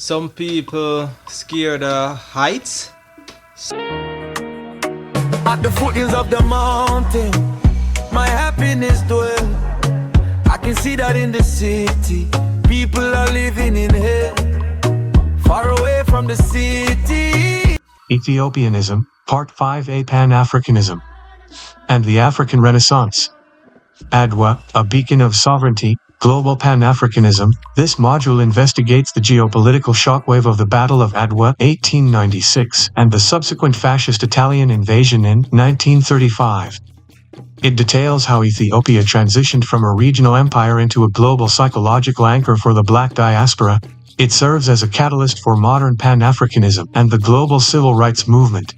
Some people scared of heights. At the foothills of the mountain, my happiness dwell. I can see that in the city, people are living in hell, far away from the city. Ethiopianism, Part 5A Pan-Africanism, and the African Renaissance. Adwa, a beacon of sovereignty, global Pan-Africanism. This module investigates the geopolitical shockwave of the Battle of Adwa 1896 and the subsequent fascist Italian invasion in 1935. It details how Ethiopia transitioned from a regional empire into a global psychological anchor for the black diaspora. It serves as a catalyst for modern Pan-Africanism and the global civil rights movement.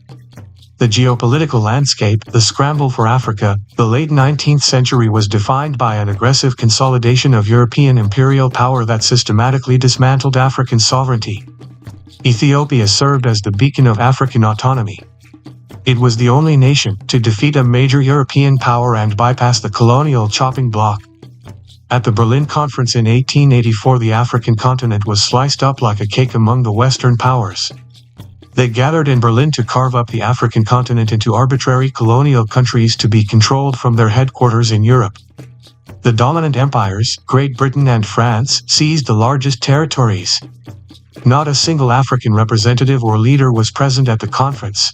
The geopolitical landscape, the scramble for Africa, the late 19th century was defined by an aggressive consolidation of European imperial power that systematically dismantled African sovereignty. Ethiopia served as the beacon of African autonomy. It was the only nation to defeat a major European power and bypass the colonial chopping block. At the Berlin Conference in 1884, the African continent was sliced up like a cake among the Western powers. They gathered in Berlin to carve up the African continent into arbitrary colonial countries to be controlled from their headquarters in Europe. The dominant empires, Great Britain and France, seized the largest territories. Not a single African representative or leader was present at the conference.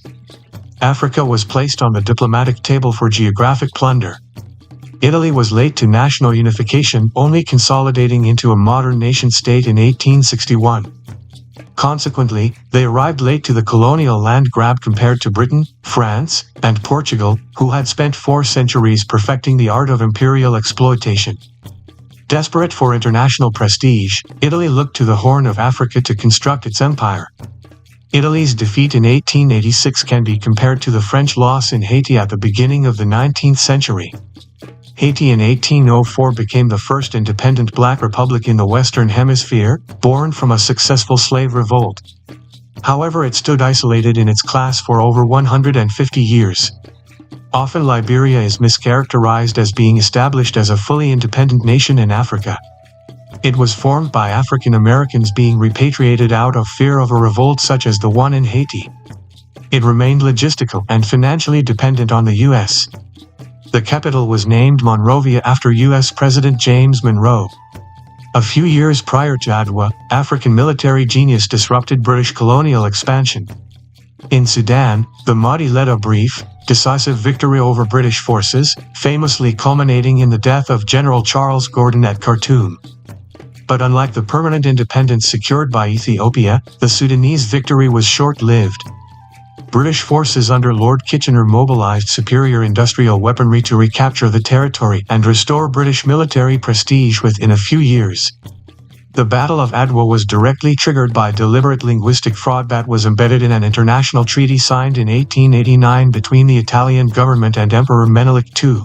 Africa was placed on the diplomatic table for geographic plunder. Italy was late to national unification, only consolidating into a modern nation-state in 1861. Consequently, they arrived late to the colonial land grab compared to Britain, France, and Portugal, who had spent 4 centuries perfecting the art of imperial exploitation. Desperate for international prestige, Italy looked to the Horn of Africa to construct its empire. Italy's defeat in 1886 can be compared to the French loss in Haiti at the beginning of the 19th century. Haiti in 1804 became the first independent black republic in the Western Hemisphere, born from a successful slave revolt. However, it stood isolated in its class for over 150 years. Often Liberia is mischaracterized as being established as a fully independent nation in Africa. It was formed by African Americans being repatriated out of fear of a revolt such as the one in Haiti. It remained logistical and financially dependent on the U.S. The capital was named Monrovia after U.S. President James Monroe. A few years prior to Adwa, African military genius disrupted British colonial expansion. In Sudan, the Mahdi led a brief, decisive victory over British forces, famously culminating in the death of General Charles Gordon at Khartoum. But unlike the permanent independence secured by Ethiopia, the Sudanese victory was short-lived. British forces under Lord Kitchener mobilized superior industrial weaponry to recapture the territory and restore British military prestige within a few years. The Battle of Adwa was directly triggered by deliberate linguistic fraud that was embedded in an international treaty signed in 1889 between the Italian government and Emperor Menelik II.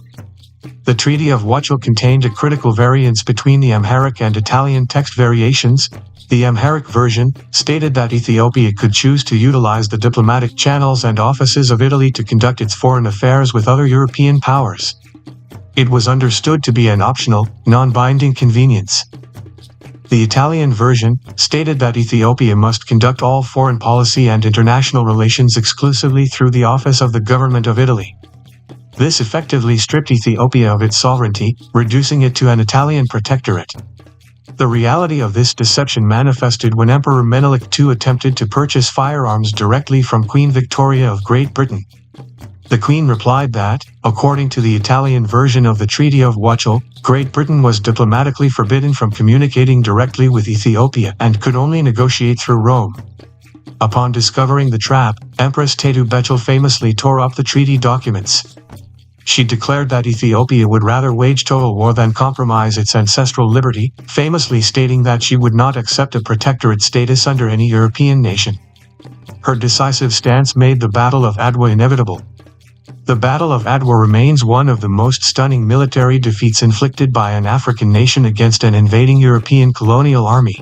The Treaty of Huacho contained a critical variance between the Amharic and Italian text variations. The Amharic version stated that Ethiopia could choose to utilize the diplomatic channels and offices of Italy to conduct its foreign affairs with other European powers. It was understood to be an optional, non-binding convenience. The Italian version stated that Ethiopia must conduct all foreign policy and international relations exclusively through the office of the government of Italy. This effectively stripped Ethiopia of its sovereignty, reducing it to an Italian protectorate. The reality of this deception manifested when Emperor Menelik II attempted to purchase firearms directly from Queen Victoria of Great Britain. The Queen replied that, according to the Italian version of the Treaty of Huacho, Great Britain was diplomatically forbidden from communicating directly with Ethiopia and could only negotiate through Rome. Upon discovering the trap, Empress Tetu Bechel famously tore up the treaty documents. She declared that Ethiopia would rather wage total war than compromise its ancestral liberty, famously stating that she would not accept a protectorate status under any European nation. Her decisive stance made the Battle of Adwa inevitable. The Battle of Adwa remains one of the most stunning military defeats inflicted by an African nation against an invading European colonial army.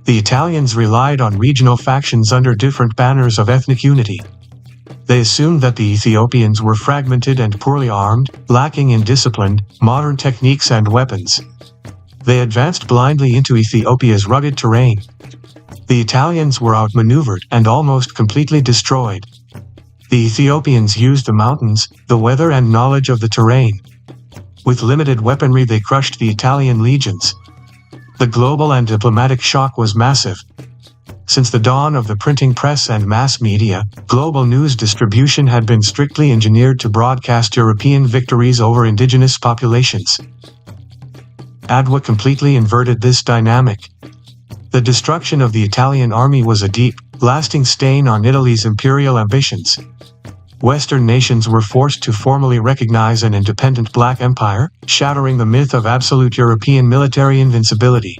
The Italians relied on regional factions under different banners of ethnic unity. They assumed that the Ethiopians were fragmented and poorly armed, lacking in discipline, modern techniques and weapons. They advanced blindly into Ethiopia's rugged terrain. The Italians were outmaneuvered and almost completely destroyed. The Ethiopians used the mountains, the weather and knowledge of the terrain. With limited weaponry they crushed the Italian legions. The global and diplomatic shock was massive. Since the dawn of the printing press and mass media, global news distribution had been strictly engineered to broadcast European victories over indigenous populations. Adwa completely inverted this dynamic. The destruction of the Italian army was a deep, lasting stain on Italy's imperial ambitions. Western nations were forced to formally recognize an independent Black Empire, shattering the myth of absolute European military invincibility.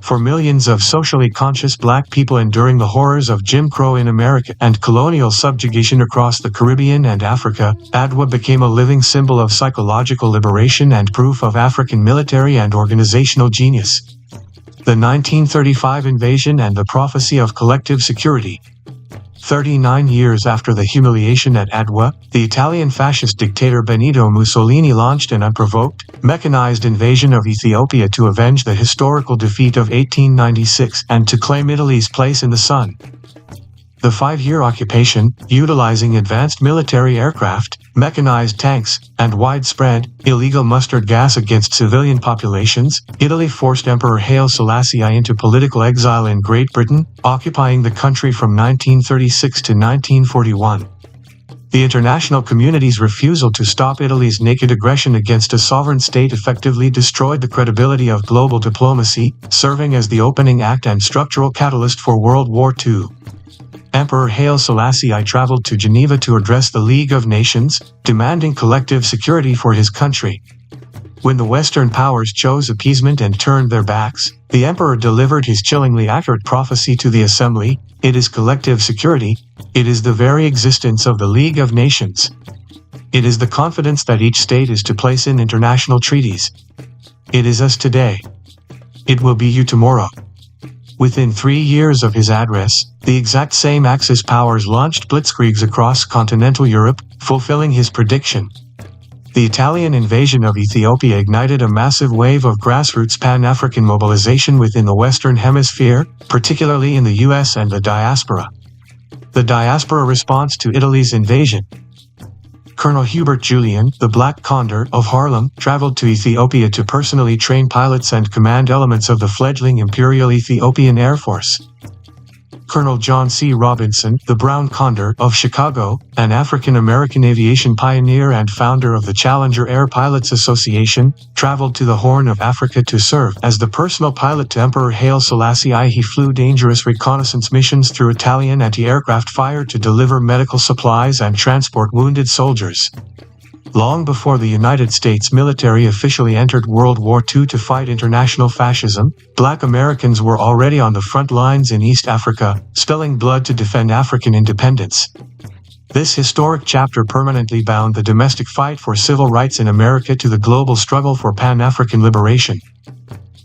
For millions of socially conscious Black people enduring the horrors of Jim Crow in America and colonial subjugation across the Caribbean and Africa, Adwa became a living symbol of psychological liberation and proof of African military and organizational genius. The 1935 invasion and the prophecy of collective security. 39 years after the humiliation at Adwa, the Italian fascist dictator Benito Mussolini launched an unprovoked, mechanized invasion of Ethiopia to avenge the historical defeat of 1896 and to claim Italy's place in the sun. The 5-year occupation, utilizing advanced military aircraft, mechanized tanks, and widespread, illegal mustard gas against civilian populations, Italy forced Emperor Haile Selassie into political exile in Great Britain, occupying the country from 1936 to 1941. The international community's refusal to stop Italy's naked aggression against a sovereign state effectively destroyed the credibility of global diplomacy, serving as the opening act and structural catalyst for World War II. Emperor Haile Selassie I traveled to Geneva to address the League of Nations, demanding collective security for his country. When the Western powers chose appeasement and turned their backs, the emperor delivered his chillingly accurate prophecy to the assembly: it is collective security, it is the very existence of the League of Nations. It is the confidence that each state is to place in international treaties. It is us today. It will be you tomorrow. Within 3 years of his address, the exact same Axis powers launched blitzkriegs across continental Europe, fulfilling his prediction. The Italian invasion of Ethiopia ignited a massive wave of grassroots Pan-African mobilization within the Western Hemisphere, particularly in the US and the diaspora. The diaspora response to Italy's invasion. Colonel Hubert Julian, the Black Condor of Harlem, traveled to Ethiopia to personally train pilots and command elements of the fledgling Imperial Ethiopian Air Force. Colonel John C. Robinson, the Brown Condor of Chicago, an African-American aviation pioneer and founder of the Challenger Air Pilots Association, traveled to the Horn of Africa to serve as the personal pilot to Emperor Haile Selassie I. He flew dangerous reconnaissance missions through Italian anti-aircraft fire to deliver medical supplies and transport wounded soldiers. Long before the United States military officially entered World War II to fight international fascism, Black Americans were already on the front lines in East Africa, spilling blood to defend African independence. This historic chapter permanently bound the domestic fight for civil rights in America to the global struggle for Pan-African liberation.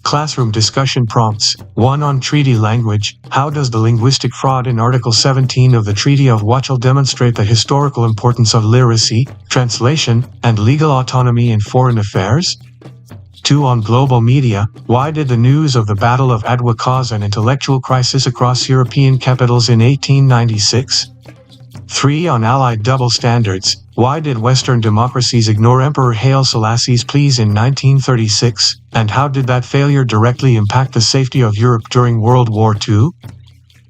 Classroom discussion prompts. 1. On treaty language. How does the linguistic fraud in Article 17 of the Treaty of Wachel demonstrate the historical importance of literacy, translation, and legal autonomy in foreign affairs? 2. On global media. Why did the news of the Battle of Adwa cause an intellectual crisis across European capitals in 1896? 3. On Allied double standards. Why did Western democracies ignore Emperor Haile Selassie's pleas in 1936, and how did that failure directly impact the safety of Europe during World War II?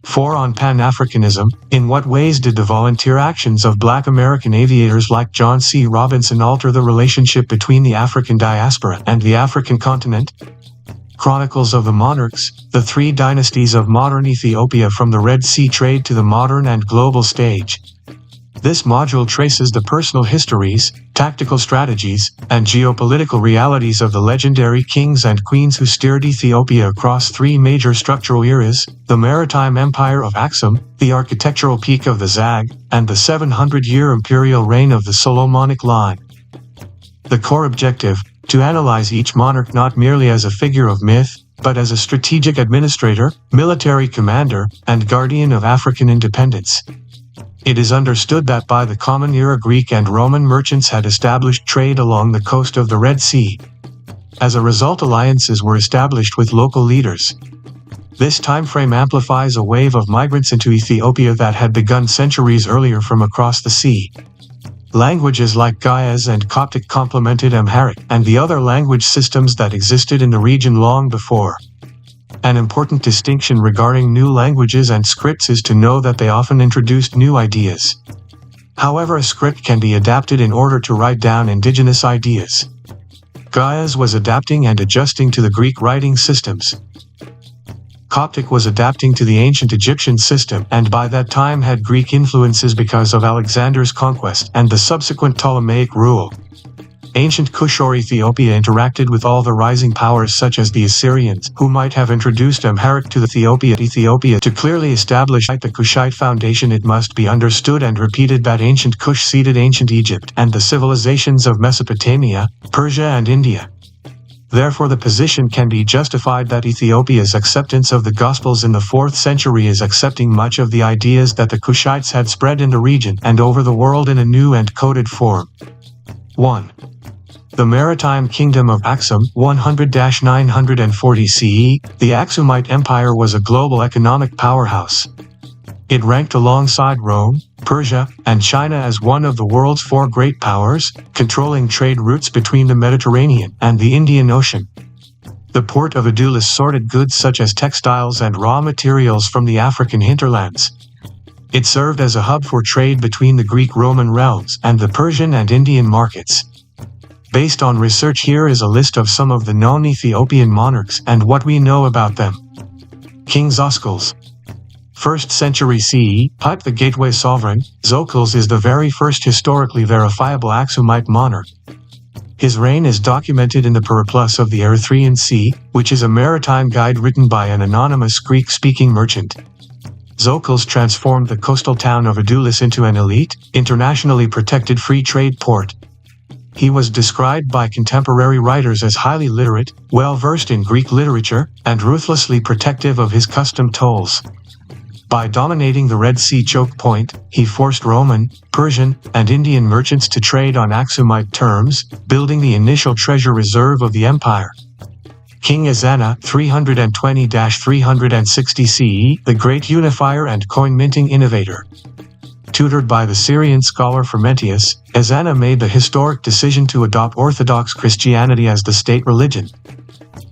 4. On Pan-Africanism. In what ways did the volunteer actions of Black American aviators like John C. Robinson alter the relationship between the African diaspora and the African continent? Chronicles of the Monarchs, the 3 dynasties of modern Ethiopia from the Red Sea trade to the modern and global stage. This module traces the personal histories, tactical strategies, and geopolitical realities of the legendary kings and queens who steered Ethiopia across 3 major structural eras: the maritime empire of Aksum, the architectural peak of the Zag, and the 700-year imperial reign of the Solomonic line. The core objective: to analyze each monarch not merely as a figure of myth, but as a strategic administrator, military commander, and guardian of African independence. It is understood that by the Common Era Greek and Roman merchants had established trade along the coast of the Red Sea. As a result, alliances were established with local leaders. This timeframe amplifies a wave of migrants into Ethiopia that had begun centuries earlier from across the sea. Languages like Gayas and Coptic complemented Amharic and the other language systems that existed in the region long before. An important distinction regarding new languages and scripts is to know that they often introduced new ideas. However, a script can be adapted in order to write down indigenous ideas. Gayas was adapting and adjusting to the Greek writing systems. Coptic was adapting to the ancient Egyptian system, and by that time had Greek influences because of Alexander's conquest and the subsequent Ptolemaic rule. Ancient Kush or Ethiopia interacted with all the rising powers such as the Assyrians, who might have introduced Amharic to Ethiopia. To clearly establish the Kushite foundation, it must be understood and repeated that ancient Kush seeded ancient Egypt and the civilizations of Mesopotamia, Persia and India. Therefore, the position can be justified that Ethiopia's acceptance of the Gospels in the 4th century is accepting much of the ideas that the Kushites had spread in the region and over the world in a new and coded form. 1. The Maritime Kingdom of Aksum, 100-940 CE, the Aksumite Empire was a global economic powerhouse. It ranked alongside Rome, Persia, and China as one of the world's 4 great powers, controlling trade routes between the Mediterranean and the Indian Ocean. The port of Adulis sorted goods such as textiles and raw materials from the African hinterlands. It served as a hub for trade between the Greek-Roman realms and the Persian and Indian markets. Based on research, here is a list of some of the known Ethiopian monarchs and what we know about them. King Zoskles. 1st century CE, Pipe the Gateway Sovereign, Zokles is the very first historically verifiable Aksumite monarch. His reign is documented in the Periplus of the Erythraean Sea, which is a maritime guide written by an anonymous Greek-speaking merchant. Zokles transformed the coastal town of Adulis into an elite, internationally protected free trade port. He was described by contemporary writers as highly literate, well-versed in Greek literature, and ruthlessly protective of his custom tolls. By dominating the Red Sea choke point, he forced Roman, Persian, and Indian merchants to trade on Aksumite terms, building the initial treasure reserve of the empire. King Ezana, 320-360 CE, the great unifier and coin-minting innovator. Tutored by the Syrian scholar Frumentius, Ezana made the historic decision to adopt Orthodox Christianity as the state religion.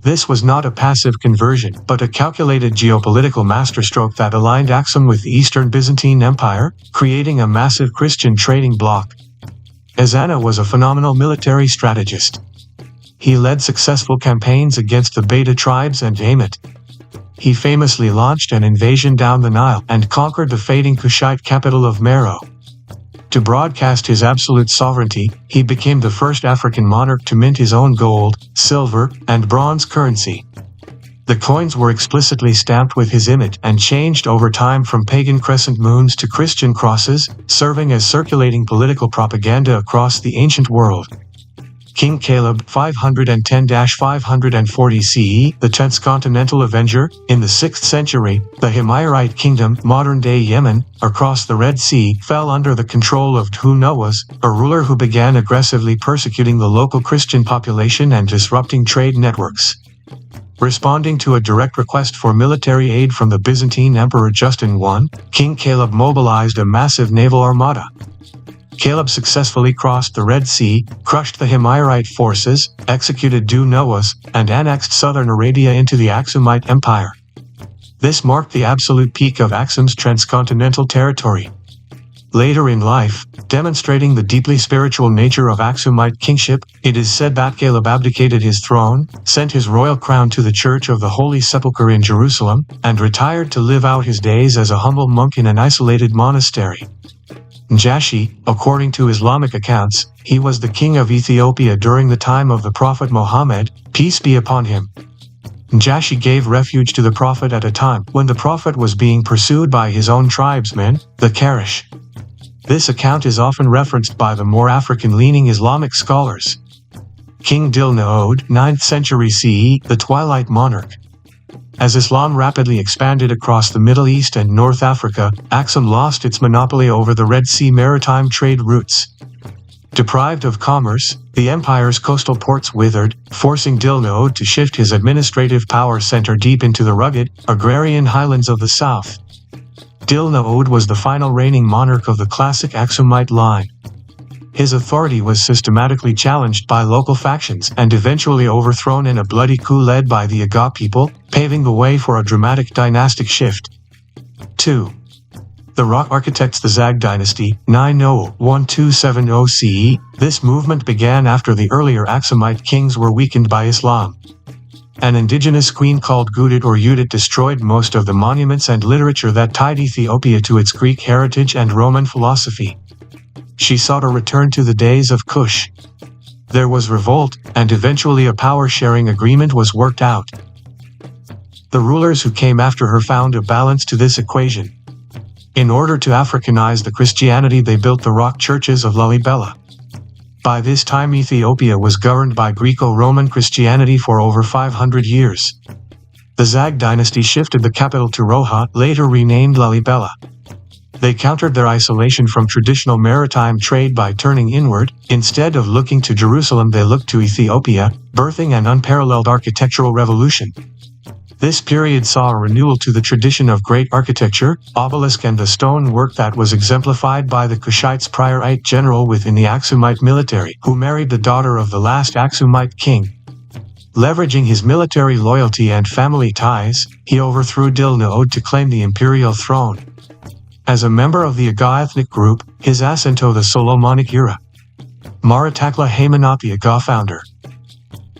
This was not a passive conversion, but a calculated geopolitical masterstroke that aligned Aksum with the Eastern Byzantine Empire, creating a massive Christian trading bloc. Ezana was a phenomenal military strategist. He led successful campaigns against the Beta tribes and Ammit. He famously launched an invasion down the Nile and conquered the fading Kushite capital of Meroe. To broadcast his absolute sovereignty, he became the first African monarch to mint his own gold, silver, and bronze currency. The coins were explicitly stamped with his image and changed over time from pagan crescent moons to Christian crosses, serving as circulating political propaganda across the ancient world. King Caleb, 510-540 CE, the transcontinental avenger, in the 6th century, the Himyarite kingdom, modern-day Yemen, across the Red Sea, fell under the control of Thu-Nuwas, a ruler who began aggressively persecuting the local Christian population and disrupting trade networks. Responding to a direct request for military aid from the Byzantine Emperor Justin I, King Caleb mobilized a massive naval armada. Caleb successfully crossed the Red Sea, crushed the Himyarite forces, executed Thu-Nuwas, and annexed southern Arabia into the Aksumite Empire. This marked the absolute peak of Aksum's transcontinental territory. Later in life, demonstrating the deeply spiritual nature of Aksumite kingship, it is said that Caleb abdicated his throne, sent his royal crown to the Church of the Holy Sepulchre in Jerusalem, and retired to live out his days as a humble monk in an isolated monastery. Najashi, according to Islamic accounts, he was the king of Ethiopia during the time of the Prophet Muhammad, peace be upon him. Najashi gave refuge to the Prophet at a time when the Prophet was being pursued by his own tribesmen, the Karish. This account is often referenced by the more African-leaning Islamic scholars. King Dil-Naod, 9th century CE, the Twilight Monarch. As Islam rapidly expanded across the Middle East and North Africa, Aksum lost its monopoly over the Red Sea maritime trade routes. Deprived of commerce, the empire's coastal ports withered, forcing Dilna to shift his administrative power center deep into the rugged, agrarian highlands of the south. Dilna was the final reigning monarch of the classic Aksumite line. His authority was systematically challenged by local factions and eventually overthrown in a bloody coup led by the Aga people, paving the way for a dramatic dynastic shift. 2. The rock architects. The Zag dynasty, 901-270 CE. This movement began after the earlier Aksumite kings were weakened by Islam. An indigenous queen called Gudit or Udit destroyed most of the monuments and literature that tied Ethiopia to its Greek heritage and Roman philosophy. She sought a return to the days of Kush. There was revolt, and eventually a power-sharing agreement was worked out. The rulers who came after her found a balance to this equation. In order to Africanize the Christianity, they built the rock churches of Lalibela. By this time, Ethiopia was governed by Greco-Roman Christianity for over 500 years. The Zag dynasty shifted the capital to Roha, later renamed Lalibela. They countered their isolation from traditional maritime trade by turning inward. Instead of looking to Jerusalem, they looked to Ethiopia, birthing an unparalleled architectural revolution. This period saw a renewal to the tradition of great architecture, obelisk and the stone work that was exemplified by the Kushites' priorite general within the Aksumite military, who married the daughter of the last Aksumite king. Leveraging his military loyalty and family ties, he overthrew Dilna to claim the imperial throne. As a member of the Aga ethnic group, his ascent to the Solomonic era. Maritakla Haymanot, the Aga founder.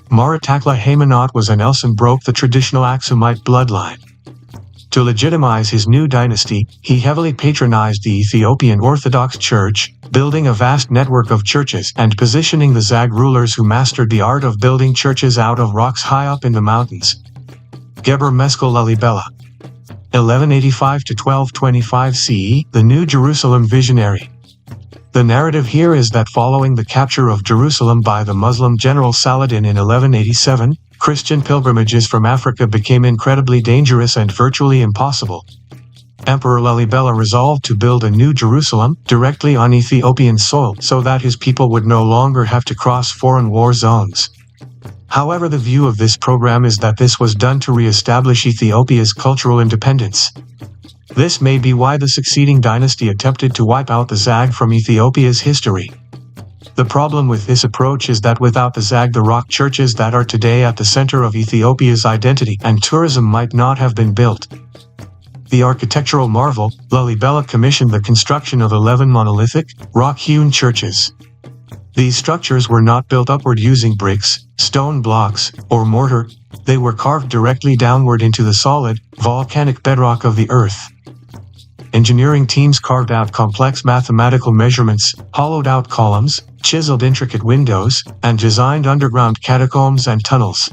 Maritakla Haymanot was an Elson broke the traditional Aksumite bloodline. To legitimize his new dynasty, he heavily patronized the Ethiopian Orthodox Church, building a vast network of churches and positioning the Zag rulers who mastered the art of building churches out of rocks high up in the mountains. Geber Meskel Lalibela, 1185 to 1225 CE, the New Jerusalem visionary. The narrative here is that following the capture of Jerusalem by the Muslim general Saladin in 1187, Christian pilgrimages from Africa became incredibly dangerous and virtually impossible. Emperor Lalibela resolved to build a new Jerusalem directly on Ethiopian soil so that his people would no longer have to cross foreign war zones. However, the view of this program is that this was done to re-establish Ethiopia's cultural independence. This may be why the succeeding dynasty attempted to wipe out the Zag from Ethiopia's history. The problem with this approach is that without the Zag, the rock churches that are today at the center of Ethiopia's identity and tourism might not have been built. The architectural marvel, Lalibela commissioned the construction of 11 monolithic, rock-hewn churches. These structures were not built upward using bricks, stone blocks, or mortar. They were carved directly downward into the solid, volcanic bedrock of the earth. Engineering teams carved out complex mathematical measurements, hollowed out columns, chiseled intricate windows, and designed underground catacombs and tunnels.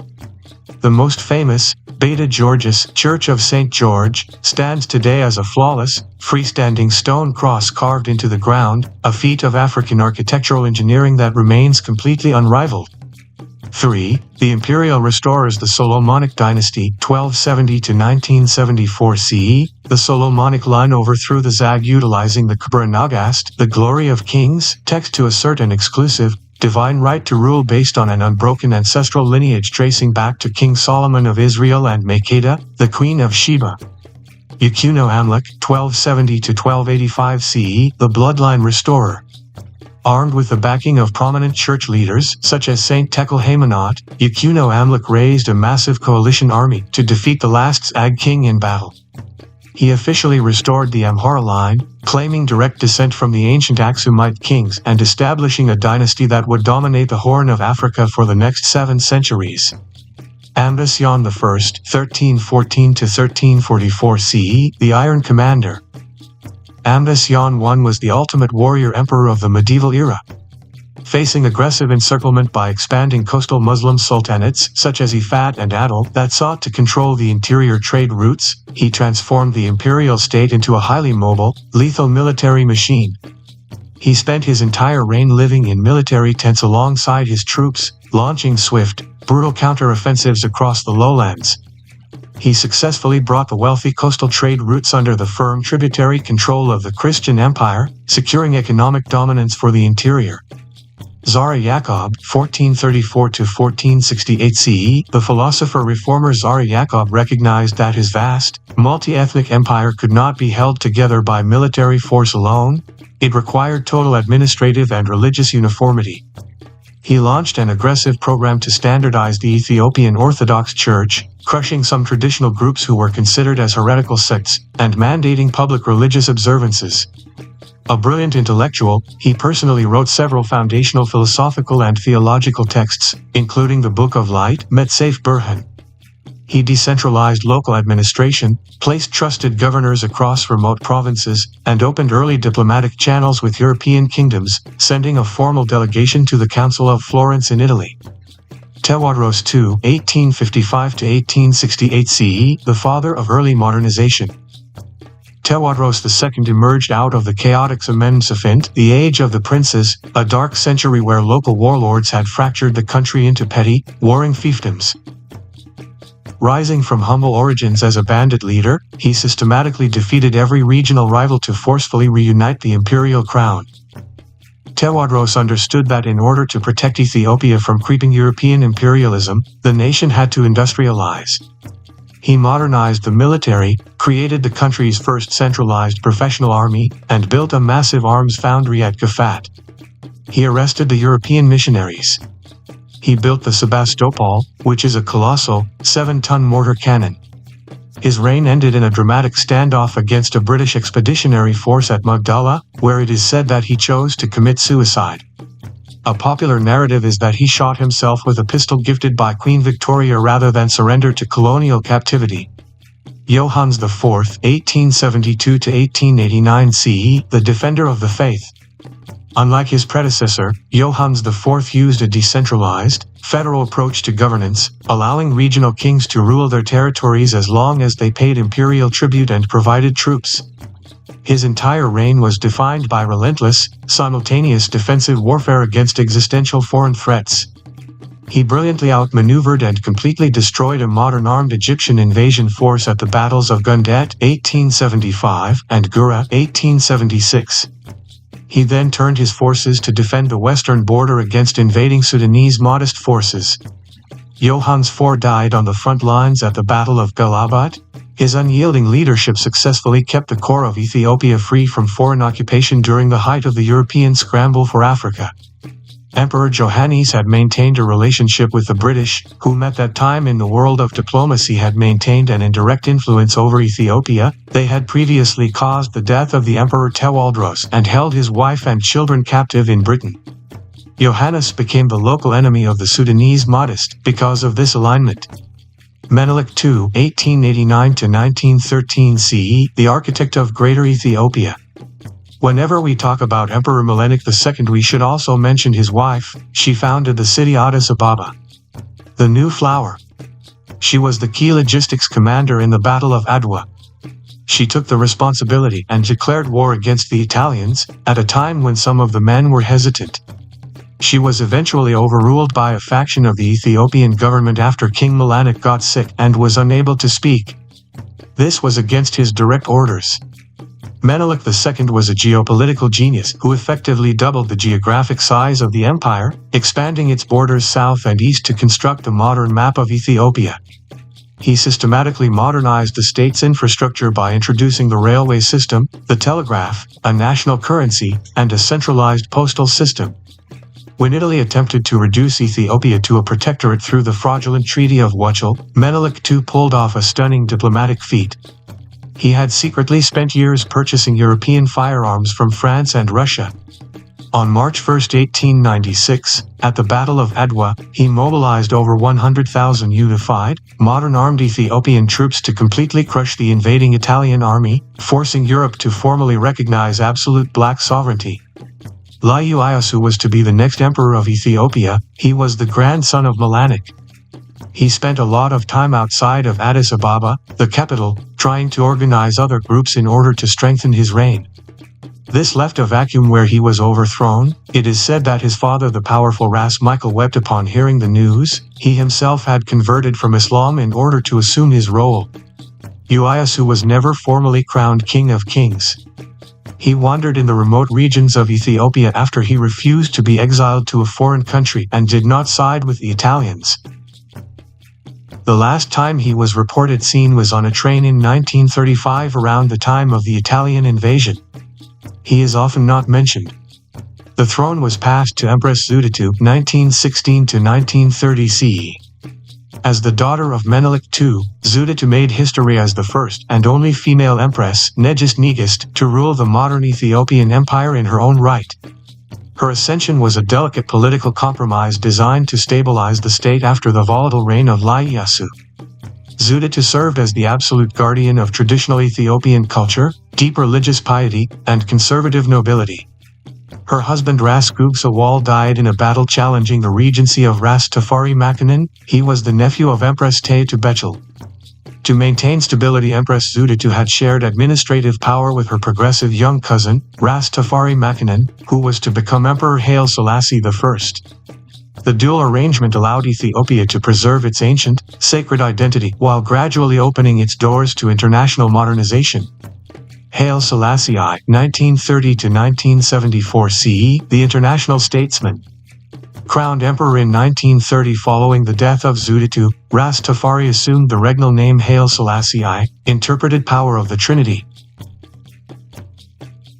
The most famous, Beta Georgius Church of St. George, stands today as a flawless, freestanding stone cross carved into the ground, a feat of African architectural engineering that remains completely unrivaled. 3. The imperial restorers. The Solomonic dynasty, 1270 to 1974 CE. The Solomonic line overthrew the Zag utilizing the Kebra Nagast, the glory of kings, text to assert an exclusive, divine right to rule based on an unbroken ancestral lineage tracing back to King Solomon of Israel and Makeda, the Queen of Sheba. Yakuno Amlek, 1270 to 1285 CE. The bloodline restorer. Armed with the backing of prominent church leaders, such as Saint Tekel Haymanot, Yakuno Amlek raised a massive coalition army to defeat the last Zag king in battle. He officially restored the Amhara line, claiming direct descent from the ancient Aksumite kings and establishing a dynasty that would dominate the Horn of Africa for the next 7 centuries. Ambasyon I, 1314 to 1344 CE, the Iron Commander. Ambasyon I was the ultimate warrior emperor of the medieval era. Facing aggressive encirclement by expanding coastal Muslim sultanates such as Ifat and Adal that sought to control the interior trade routes, he transformed the imperial state into a highly mobile, lethal military machine. He spent his entire reign living in military tents alongside his troops, launching swift, brutal counter-offensives across the lowlands. He successfully brought the wealthy coastal trade routes under the firm tributary control of the Christian Empire, securing economic dominance for the interior. Zara Yacob, 1434–1468 CE, the philosopher-reformer Zara Yacob recognized that his vast, multi-ethnic empire could not be held together by military force alone. It required total administrative and religious uniformity. He launched an aggressive program to standardize the Ethiopian Orthodox Church, crushing some traditional groups who were considered as heretical sects, and mandating public religious observances. A brilliant intellectual, he personally wrote several foundational philosophical and theological texts, including the Book of Light, Metsafe Burhan. He decentralized local administration, placed trusted governors across remote provinces, and opened early diplomatic channels with European kingdoms, sending a formal delegation to the Council of Florence in Italy. Tewodros II, 1855–1868 CE, the father of early modernization. Tewodros II emerged out of the chaotic Amensephint, the age of the princes, a dark century where local warlords had fractured the country into petty, warring fiefdoms. Rising from humble origins as a bandit leader, he systematically defeated every regional rival to forcefully reunite the imperial crown. Tewodros understood that in order to protect Ethiopia from creeping European imperialism, the nation had to industrialize. He modernized the military, created the country's first centralized professional army, and built a massive arms foundry at Gafat. He arrested the European missionaries. He built the Sebastopol, which is a colossal, 7-ton mortar cannon. His reign ended in a dramatic standoff against a British expeditionary force at Magdala, where it is said that he chose to commit suicide. A popular narrative is that he shot himself with a pistol gifted by Queen Victoria rather than surrender to colonial captivity. Johannes IV, 1872–1889 CE, the defender of the faith. Unlike his predecessor, Johannes IV used a decentralized, federal approach to governance, allowing regional kings to rule their territories as long as they paid imperial tribute and provided troops. His entire reign was defined by relentless, simultaneous defensive warfare against existential foreign threats. He brilliantly outmaneuvered and completely destroyed a modern armed Egyptian invasion force at the battles of Gundet, 1875, and Gura, 1876. He then turned his forces to defend the western border against invading Sudanese Mahdist forces. Johannes IV died on the front lines at the Battle of Galabat. His unyielding leadership successfully kept the core of Ethiopia free from foreign occupation during the height of the European scramble for Africa. Emperor Johannes had maintained a relationship with the British, whom at that time in the world of diplomacy had maintained an indirect influence over Ethiopia. They had previously caused the death of the Emperor Tewodros and held his wife and children captive in Britain. Johannes became the local enemy of the Sudanese Mahdist because of this alignment. Menelik II, 1889–1913 CE, the architect of Greater Ethiopia. Whenever we talk about Emperor Menelik II, we should also mention his wife. She founded the city Addis Ababa, the New Flower. She was the key logistics commander in the Battle of Adwa. She took the responsibility and declared war against the Italians, at a time when some of the men were hesitant. She was eventually overruled by a faction of the Ethiopian government after King Menelik got sick and was unable to speak. This was against his direct orders. Menelik II was a geopolitical genius who effectively doubled the geographic size of the empire, expanding its borders south and east to construct the modern map of Ethiopia. He systematically modernized the state's infrastructure by introducing the railway system, the telegraph, a national currency, and a centralized postal system. When Italy attempted to reduce Ethiopia to a protectorate through the fraudulent Treaty of Wuchel, Menelik II pulled off a stunning diplomatic feat. He had secretly spent years purchasing European firearms from France and Russia. On March 1, 1896, at the Battle of Adwa, he mobilized over 100,000 unified, modern armed Ethiopian troops to completely crush the invading Italian army, forcing Europe to formally recognize absolute black sovereignty. Liu Iyasu was to be the next emperor of Ethiopia. He was the grandson of Menelik. He spent a lot of time outside of Addis Ababa, the capital, trying to organize other groups in order to strengthen his reign. This left a vacuum where he was overthrown. It is said that his father, the powerful Ras Michael, wept upon hearing the news. He himself had converted from Islam in order to assume his role. Iyasu was never formally crowned King of Kings. He wandered in the remote regions of Ethiopia after he refused to be exiled to a foreign country and did not side with the Italians. The last time he was reported seen was on a train in 1935 around the time of the Italian invasion. He is often not mentioned. The throne was passed to Empress Zuditu 1916 to 1930 CE. As the daughter of Menelik II, Zuditu made history as the first and only female empress, Negist Negist, to rule the modern Ethiopian empire in her own right. Her ascension was a delicate political compromise designed to stabilize the state after the volatile reign of Ieyasu. Zuditu served as the absolute guardian of traditional Ethiopian culture, deep religious piety, and conservative nobility. Her husband Ras Gugsa Wal died in a battle challenging the regency of Ras Tafari Makanin. He was the nephew of Empress Taytu Bechel. To maintain stability, Empress Zuditu had shared administrative power with her progressive young cousin, Ras Tafari Makanin, who was to become Emperor Haile Selassie I. The dual arrangement allowed Ethiopia to preserve its ancient, sacred identity while gradually opening its doors to international modernization. Haile Selassie I, 1930 to 1974 CE, the international statesman. Crowned emperor in 1930 following the death of Zuditu, Ras Tafari assumed the regnal name Haile Selassie I, interpreted power of the Trinity.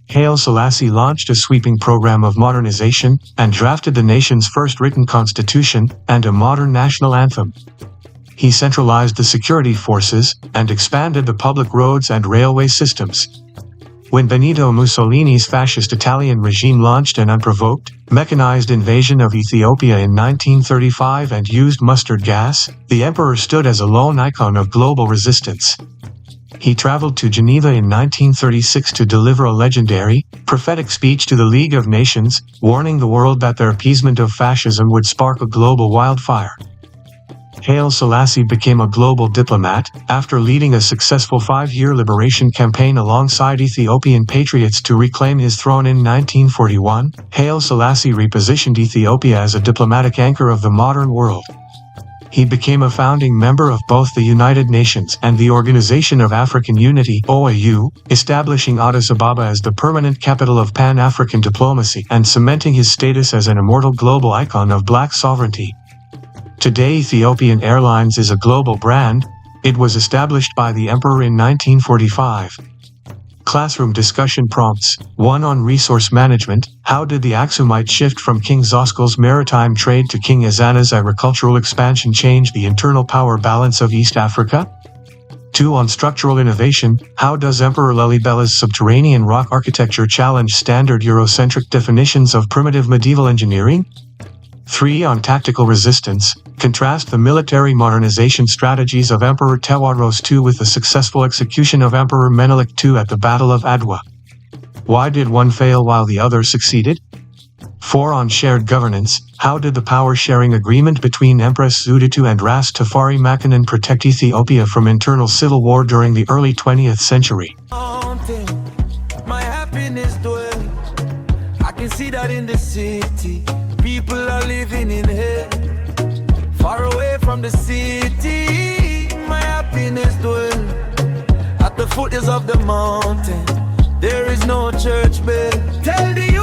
Haile Selassie launched a sweeping program of modernization and drafted the nation's first written constitution and a modern national anthem. He centralized the security forces and expanded the public roads and railway systems. When Benito Mussolini's fascist Italian regime launched an unprovoked, mechanized invasion of Ethiopia in 1935 and used mustard gas, the emperor stood as a lone icon of global resistance. He traveled to Geneva in 1936 to deliver a legendary, prophetic speech to the League of Nations, warning the world that their appeasement of fascism would spark a global wildfire. Haile Selassie became a global diplomat after leading a successful 5-year liberation campaign alongside Ethiopian patriots to reclaim his throne in 1941. Haile Selassie repositioned Ethiopia as a diplomatic anchor of the modern world. He became a founding member of both the United Nations and the Organization of African Unity (OAU), establishing Addis Ababa as the permanent capital of Pan-African diplomacy and cementing his status as an immortal global icon of black sovereignty. Today, Ethiopian Airlines is a global brand. It was established by the emperor in 1945. Classroom discussion prompts. 1 on resource management. How did the Aksumite shift from King Zoskel's maritime trade to King Ezana's agricultural expansion change the internal power balance of East Africa? 2 on structural innovation. How does Emperor Lalibela's subterranean rock architecture challenge standard Eurocentric definitions of primitive medieval engineering? 3 on tactical resistance. Contrast the military modernization strategies of Emperor Tewadros II with the successful execution of Emperor Menelik II at the Battle of Adwa. Why did one fail while the other succeeded? 4 on shared governance. How did the power-sharing agreement between Empress Zuditu and Ras Tafari Makanin protect Ethiopia from internal civil war during the early 20th century? My happiness dwell. I can see that in the city. People are living in hell, far away from the city. My happiness dwell at the foothills of the mountain. There is no church bell. Tell the